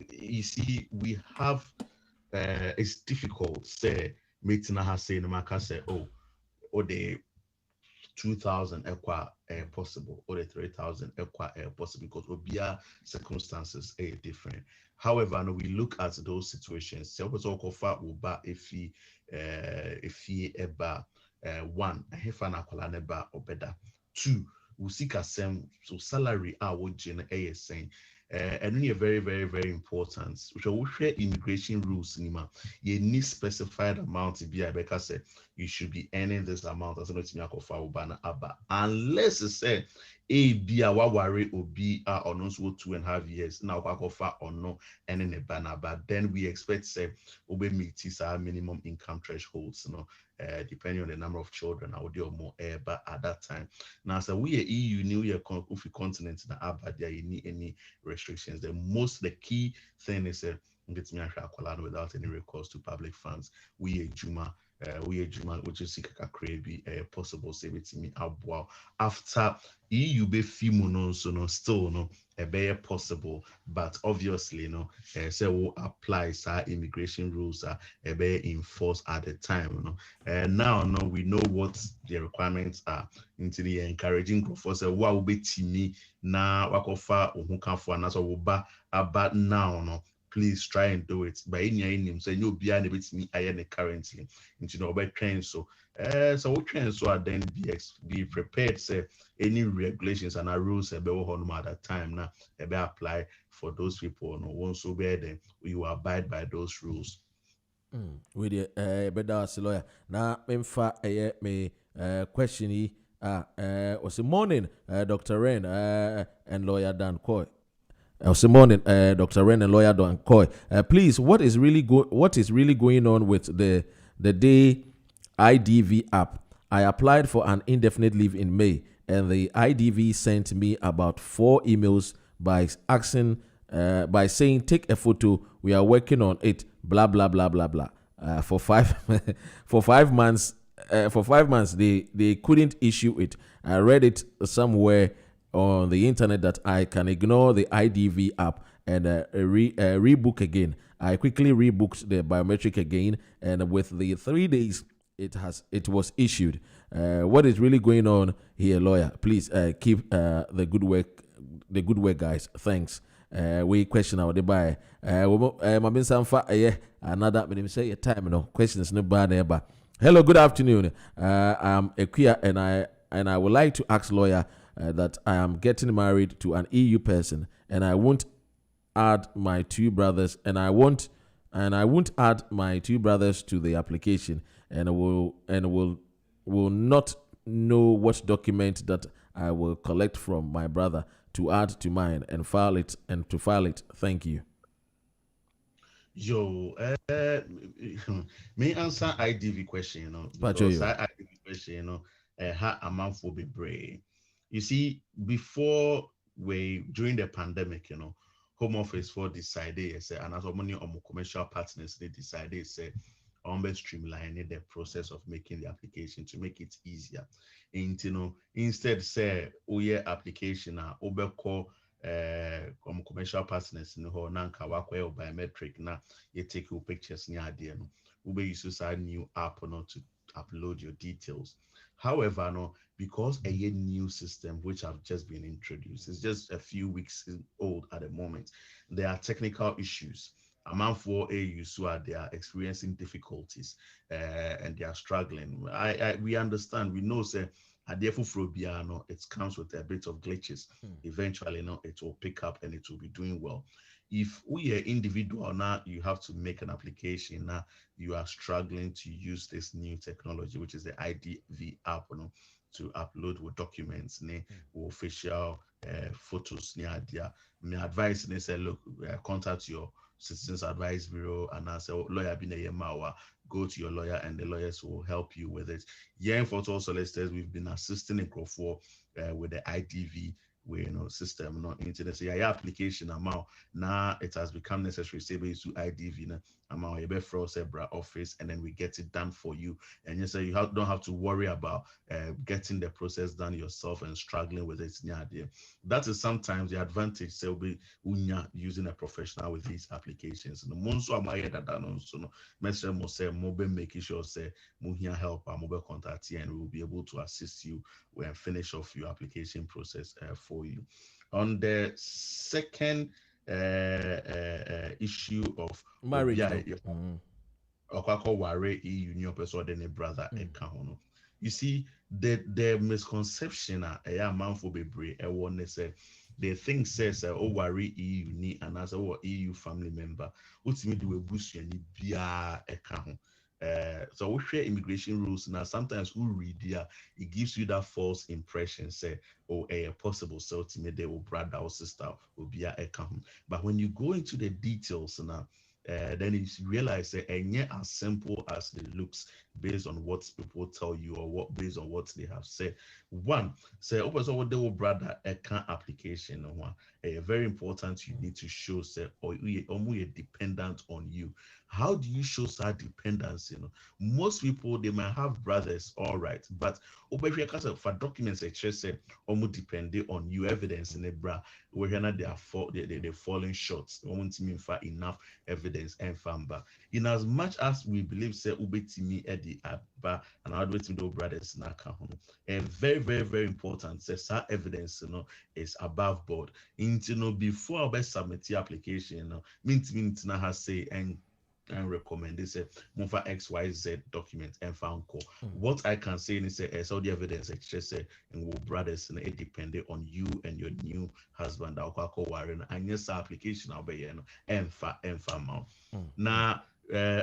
you see, we have, it's difficult, say, meeting has say, no matter say, or the 2,000 equa possible, or the 3,000 equa possible, because obia circumstances are different. However, no, we look at those situations. So, what's all kofa uba if he eba one, if an akwala neba obeda 2. We seek a same so salary our gen saying and really very very very important which we share immigration rules nima you need specified amount to be a better say you should be earning this amount as not in aba unless it say a be a worry or be or no 2.5 years now or no and in a banner but then we expect say obey meet our minimum income thresholds depending on the number of children I would do more but at that time now so we are EU new year continent na aba there you need any restrictions the key thing is get me without any recourse to public funds we are Juma which is crazy possible say with me after EU be fimu so no still no be possible but obviously say we apply immigration rules be enforced at the time now we know what the requirements are into the encouraging for say what will be timi na wakofa ohunkanfo anaso wo ba aba now please try and do it by any say you be able to me currently into the train so we train so then be prepared say any regulations and rules at that time now be apply for those people once so bad you abide by those rules with the better lawyer now me question was the morning Dr. Ren and lawyer Dan Coy. Good morning, Dr. Ren and lawyer Dan Coy. Please, what is really going on with the Day IDV app? I applied for an indefinite leave in May, and the IDV sent me about 4 emails by saying take a photo. We are working on it. Blah blah blah blah blah. For 5 months. for 5 months they couldn't issue it. I read it somewhere on the internet that I can ignore the IDV app and rebook again. I quickly rebooked the biometric again, and with the 3 days, it was issued. What is really going on here, lawyer? Please keep the good work, guys. Thanks. We question our debate. Mabin Sanfa, another, but say a time, no questions, no bad ever. Hello, good afternoon. I'm Equia, and I would like to ask lawyer that I am getting married to an EU person, and I won't add my two brothers, and I won't add my two brothers to the application, and will not know what document that I will collect from my brother to add to mine and file it. Thank you. Yo, me answer IDV question, Pacho because yo. that IDV question, ha a month will be brave. You see, before during the pandemic, Home Office for decided, say, and as many commercial partners, they decided, say, streamlining the process of making the application to make it easier. And instead, say, oh yeah, application, call commercial partners in hɔ na nka wakɔyɛ biometric na you take your pictures ne adeɛ no wobɛuse saa new app no to upload your details. However, no, because a new system which have just been introduced, it's just a few weeks old at the moment, there are technical issues. Amount for AU, so they are experiencing difficulties and they are struggling. We understand, we know, say, no, it comes with a bit of glitches. Eventually, it will pick up and it will be doing well. If we are individual now, you have to make an application now, you are struggling to use this new technology, which is the IDV app, to upload with documents, with official photos. My advice is say, look, contact your Citizens Advice Bureau and I say, lawyer go to your lawyer and the lawyers will help you with it. Yeah, in Fortwell Solicitors, we've been assisting in Crawford with the IDV system, internet. So yeah, application amount now it has become necessary. Say we use IDV amount you for Zebra office, and then we get it done for you. And you say you don't have to worry about getting the process done yourself and struggling with it. That is sometimes the advantage. Say we using a professional with these applications. And monso amaye that so no mestre mo say mobile making sure say here help our mobile contact here, and we will be able to assist you when finish off your application process for you. On the second issue of Marriage. Ware EU person than a brother account. You see, the misconception a man for bebre a one say the thing says worry EU ni and as a EU family member, what's me do a boost any bia account. So we share immigration rules now. Sometimes we read there, it gives you that false impression, say, oh, a possible ultimate they will brother or sister will be a account. But when you go into the details now, then you realize that ain't as simple as it looks based on what people tell you or what based on what they have said. One, say, also what they will brother account application. One, very important. You need to show say, or we dependent on you. How do you show that dependence? Most people they might have brothers, all right, but for documents, say almost depending on you, evidence in the bra, where they're falling short. Won't mean for enough evidence and famba. In as much as we believe say ubetimi edi abba and our brothers na and very very very important says that evidence is above board. Before I submit the application, mint na has say and recommend this move for XYZ document and found call. What I can say is all the evidence just say and will brothers and it depended on you and your new husband warren and yes application I'll be and mount. Now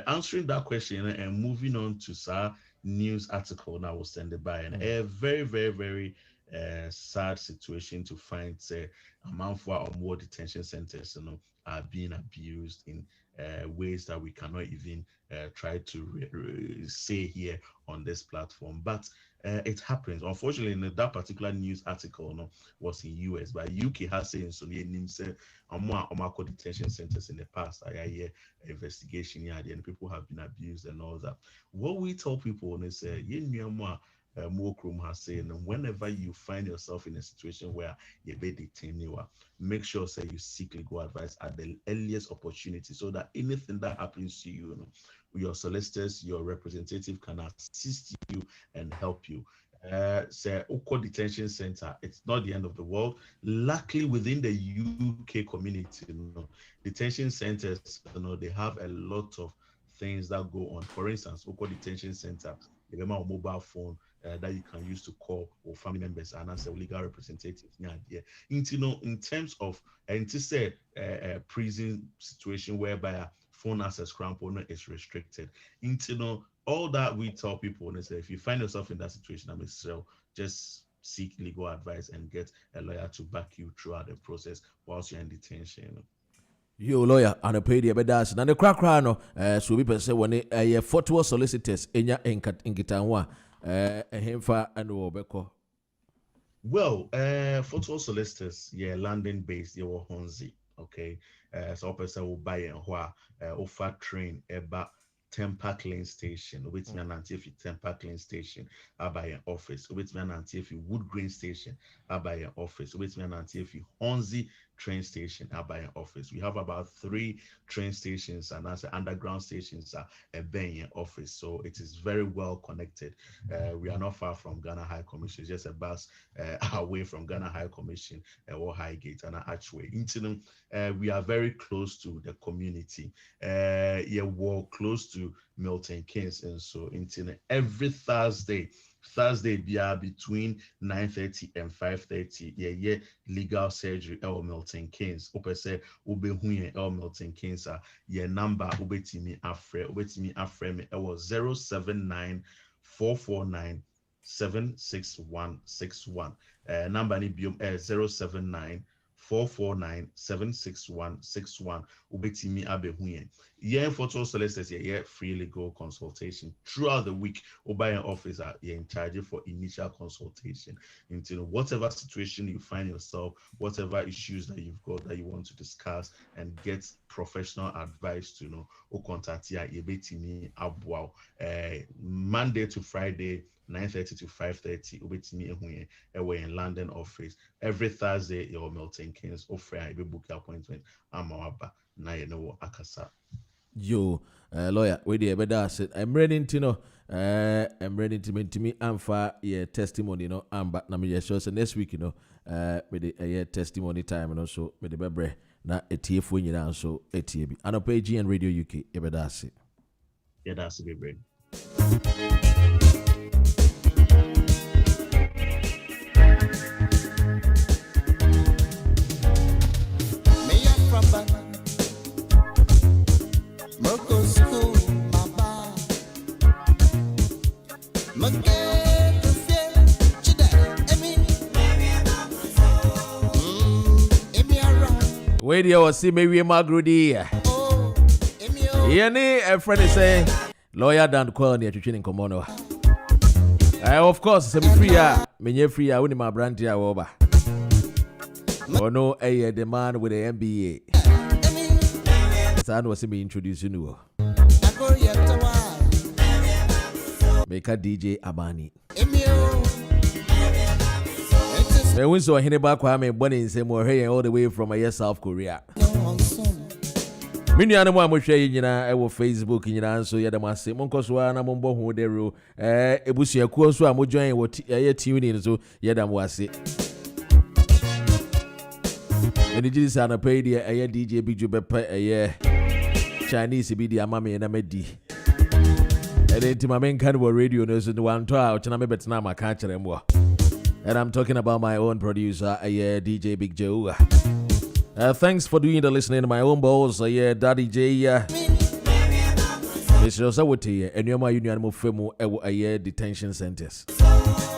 answering that question and moving on to news article now will send it by and a very very very sad situation to find say amount for or more detention centers are being abused in ways that we cannot even try to say here on this platform. But it happens. Unfortunately, in that particular news article, no, was in US, but UK has saying so. Said Omako detention centers in the past. I hear investigation here, and people have been abused and all that. What we tell people is, Mokrum has said, and whenever you find yourself in a situation where you be detained, make sure say you seek legal advice at the earliest opportunity, so that anything that happens to you, your solicitors, your representative can assist you and help you. Say Oko Detention Center, it's not the end of the world. Luckily, within the UK community, detention centers, they have a lot of things that go on. For instance, Oko Detention Center, they have a mobile phone that you can use to call or family members and as a legal representative. In terms of and to say a prison situation whereby a phone access component is restricted. All that we tell people is that if you find yourself in that situation, just seek legal advice and get a lawyer to back you throughout the process whilst you're in detention. Yo lawyer and a pay the bedas and the crack no so we say when a Fortwell Solicitors enya inkitanwa hemfa and obeko. Well, Fortwell Solicitors, London based, were Honzi, okay. So person will buy and offer train about Temper Clean Station, which me if you Temper Clean Station, I buy an office, which me if you Wood Green Station, I buy an office, which me if you Honzi train station, I buy an office. We have about 3 train stations and as underground stations are a Benyan office. So it is very well connected. We are not far from Ghana High Commission, just a bus away from Ghana High Commission or Highgate and Archway. We are very close to the community. We're close to Milton Keynes, and so every Thursday between 9:30 and 5:30 legal surgery Milton Keynes opese obehuye Milton Keynes your number obetimi afre me 079 449 76161 number ni biom 079 449 76161 ubetimi abehuye. Fortwell Solicitors free legal consultation throughout the week. By an officer in charge for initial consultation into whatever situation you find yourself, whatever issues that you've got that you want to discuss and get professional advice to contact Monday to Friday 9:30 to 5:30 ubetimi we're in London office. Every Thursday your Milton Keynes offer a book appointment amawaba na akasa. Yo, lawyer, we the bedas. I'm ready to know. I'm ready to me amfa your testimony, but na me sure next week, with the testimony time, so with the bebre na etiefu nyina so etiebi. Anope GN Radio UK, e bedas. Yeah, that's a bit great. Where you see me we Magrudi. Yeni a friend is saying lawyer dan call near to Komono. Of course, some free me free when my brand here over. Oh no, the man with the MBA. San was me introducing you. Make a DJ Abani. Me win so hene ba kwa me born in same here all the way from South Korea. Me nua mo amhwe nyina e wo Facebook nyina so yedam ase mo nkoso na mo mbo ho dero ebusuakuo so a mo join wo tuning so yedam wase. Me did this na pay the DJ Big Joe bepe Chinese bi di amame na medi. Enti ma men kan wo radio no so one to a chena me betena ma ka kire mo. And I'm talking about my own producer, DJ Big Joe. Thanks for doing the listening to my own boss, Daddy J. Mr. Osawati, and you're my union femo detention centers.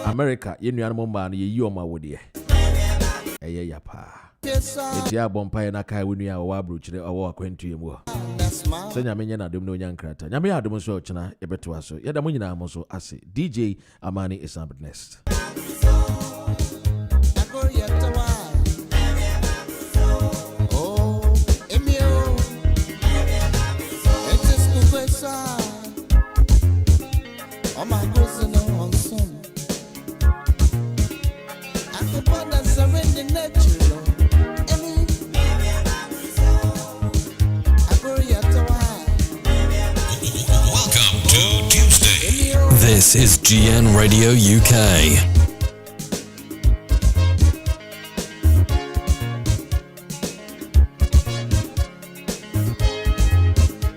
America, you know, man, you are my woody. Yapa. Etia bompae na kai wunu ya wa abrochire awo akwantu yemu. Senya menye na dom no nyankrata. Nyame ya dom so ochena yebeto aso. Yeda mo nyina mo so ase. DJ Amani is up next. Oh my goodness, on some. I could put that surrender natural. Welcome to Tuesday. This is GN Radio UK.